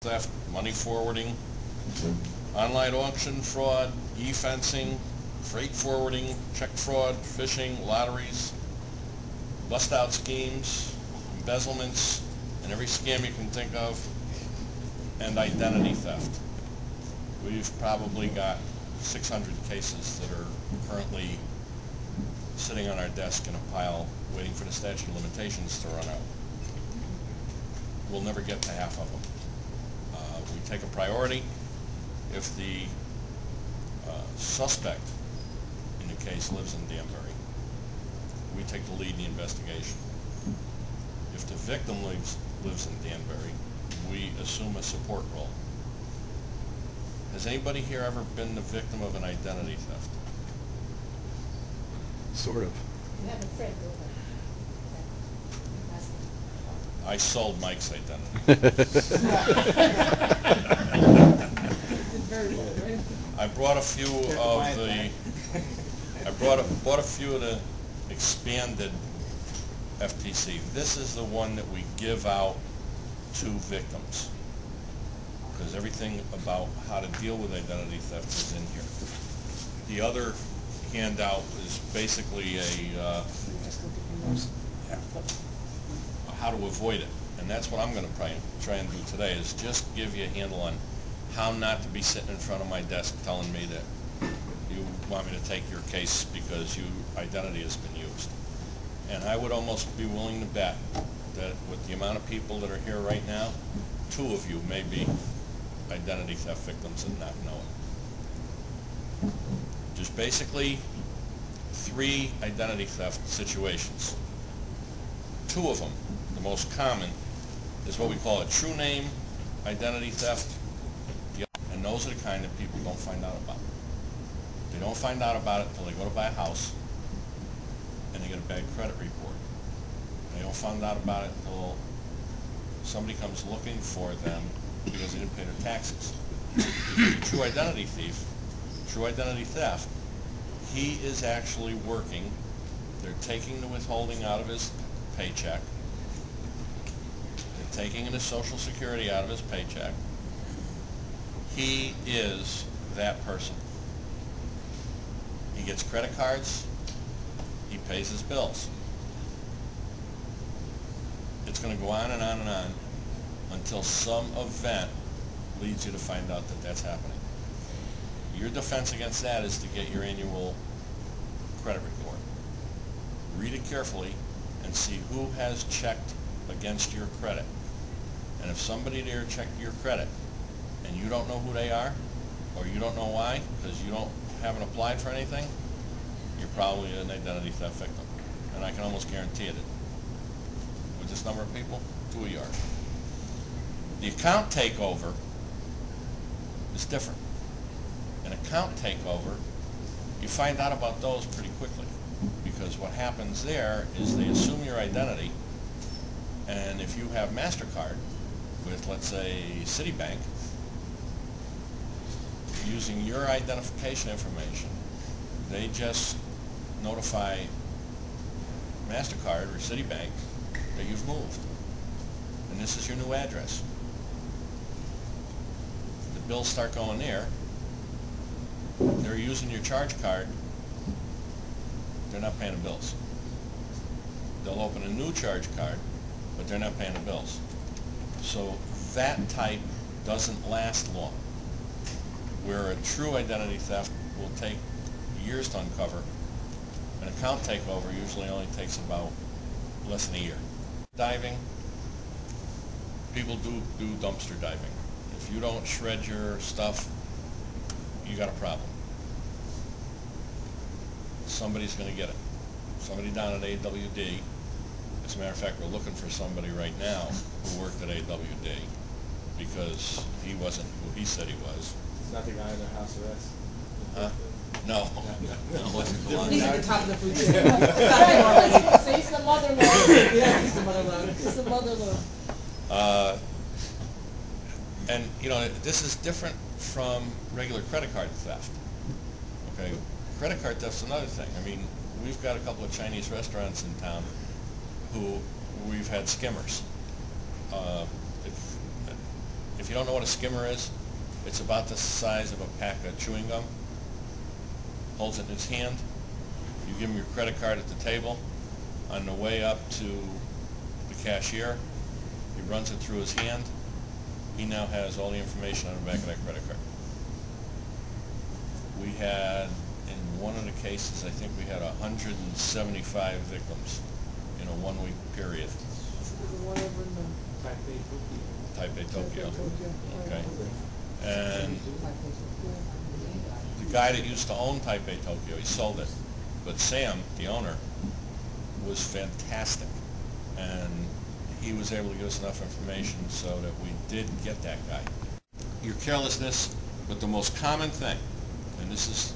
theft, money forwarding, online auction fraud, e-fencing, freight forwarding, check fraud, phishing, lotteries, bust-out schemes, embezzlements, and every scam you can think of, and identity theft. We've probably got 600 cases that are currently sitting on our desk in a pile waiting for the statute of limitations to run out. We'll never get to half of them. We take a priority. If the suspect in the case lives in Danbury, we take the lead in the investigation. If the victim lives in Danbury, we assume a support role. Has anybody here ever been the victim of an identity theft? Sort of. You have a friend over. I sold Mike's identity. I brought a few of the. bought a few of the expanded FTC. This is the one that we give out to victims, because everything about how to deal with identity theft is in here. The other handout is basically a how to avoid it, and that's what I'm going to try and do today, is just give you a handle on how not to be sitting in front of my desk telling me that you want me to take your case because your identity has been used. And I would almost be willing to bet that with the amount of people that are here right now, 2 of you may be identity theft victims and not know it. Just basically 3 identity theft situations. 2 of them, the most common, is what we call a true name identity theft, and those are the kind that people don't find out about. They don't find out about it until they go to buy a house and they get a bad credit report. They don't find out about it until somebody comes looking for them because they didn't pay their taxes. True identity thief, true identity theft, he is actually working. They're taking the withholding out of his paycheck. They're taking his Social Security out of his paycheck. He is that person. He gets credit cards. He pays his bills. It's going to go on and on and on until some event leads you to find out that that's happening. Your defense against that is to get your annual credit report. Read it carefully and see who has checked against your credit. And if somebody there checked your credit and you don't know who they are, or you don't know why, because you haven't applied for anything, you're probably an identity theft victim. And I can almost guarantee it. With this number of people, 2 of you are. The account takeover is different. An account takeover, you find out about those pretty quickly, because what happens there is they assume your identity, and if you have MasterCard with, let's say, Citibank, using your identification information, they just notify MasterCard or Citibank that you've moved, and this is your new address. The bills start going there. They're using your charge card. They're not paying the bills. They'll open a new charge card, but they're not paying the bills. So that type doesn't last long. Where a true identity theft will take years to uncover, an account takeover usually only takes about less than a year. Diving, people do dumpster diving. If you don't shred your stuff, you got a problem. Somebody's going to get it. Somebody down at AWD. As a matter of fact, we're looking for somebody right now who worked at AWD because he wasn't who he said he was. It's not the guy in the house arrest. Huh? No. No, it wasn't the one. He's at the top of the food chain. So he's the mother-in-law. Yeah, he's the mother-in-law. He's the mother-in-law. And, you know, this is different from regular credit card theft. Okay, credit card theft's another thing. I mean, we've got a couple of Chinese restaurants in town who we've had skimmers. If if you don't know what a skimmer is, it's about the size of a pack of chewing gum. Holds it in his hand. You give him your credit card at the table. On the way up to the cashier, he runs it through his hand. He now has all the information on the back of that credit card. We had, in one of the cases, I think we had 175 victims in a 1-week period. The one over in the Taipei, Tokyo. Tokyo. Okay. And the guy that used to own Taipei, Tokyo, he sold it. But Sam, the owner, was fantastic. And he was able to give us enough information so that we did get that guy. Your carelessness, but the most common thing, and this is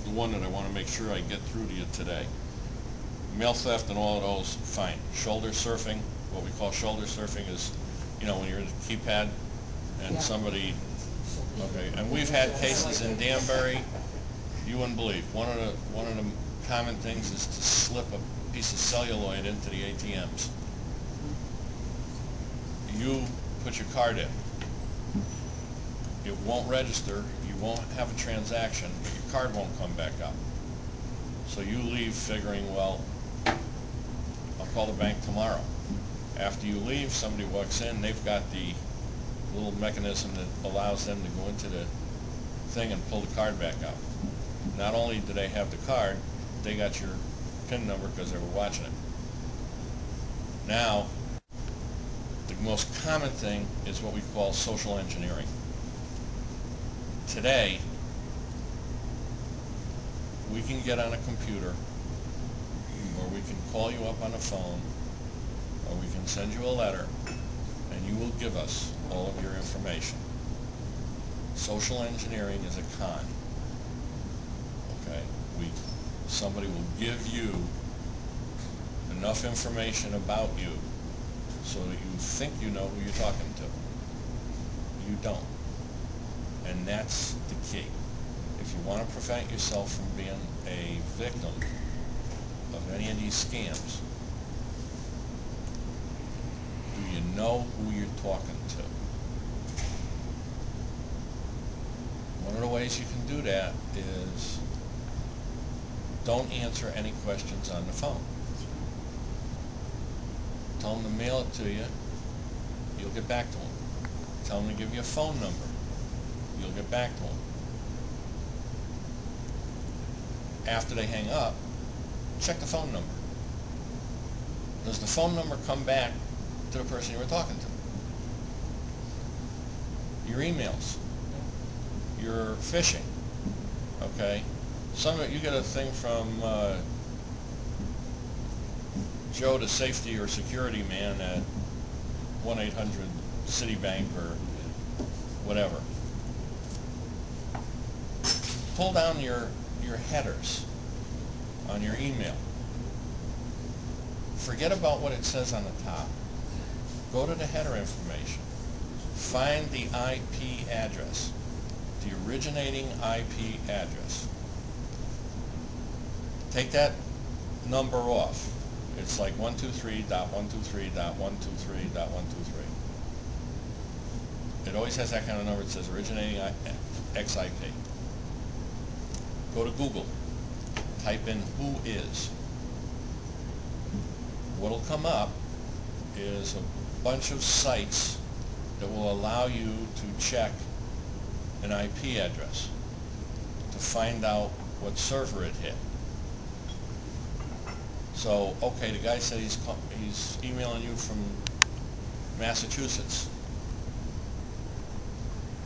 the one that I want to make sure I get through to you today. Mail theft and all of those, fine. Shoulder surfing, what we call shoulder surfing is, you know, when you're in the keypad and somebody, okay, and we've had cases in Danbury, you wouldn't believe. One of the common things is to slip a piece of celluloid into the ATMs. You put your card in. It won't register, you won't have a transaction, but your card won't come back up. So you leave figuring, well, I'll call the bank tomorrow. After you leave, somebody walks in, they've got the little mechanism that allows them to go into the thing and pull the card back out. Not only do they have the card, they got your PIN number because they were watching it. Now, the most common thing is what we call social engineering. Today, we can get on a computer, or we can call you up on the phone, or we can send you a letter, and you will give us all of your information. Social engineering is a con. Okay? Somebody will give you enough information about you so that you think you know who you're talking to. You don't. And that's the key. If you want to prevent yourself from being a victim of any of these scams, do you know who you're talking to? One of the ways you can do that is don't answer any questions on the phone. Tell them to mail it to you. You'll get back to them. Tell them to give you a phone number. You'll get back to them. After they hang up, check the phone number. Does the phone number come back to the person you were talking to? Your emails, your phishing, okay? Some of it, you get a thing from Joe, the safety or security man at 1-800-Citibank or whatever. Pull down your headers on your email. Forget about what it says on the top. Go to the header information. Find the IP address, the originating IP address. Take that number off. It's like 123.123.123.123. It always has that kind of number. It says originating XIP. Go to Google. Type in who is. What'll come up is a bunch of sites that will allow you to check an IP address to find out what server it hit. So, okay, the guy said he's emailing you from Massachusetts.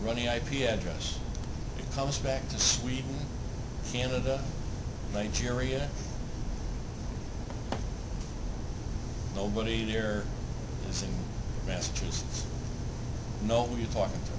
Run the IP address. It comes back to Sweden, Canada, Nigeria. Nobody there is in Massachusetts. Know who you're talking to.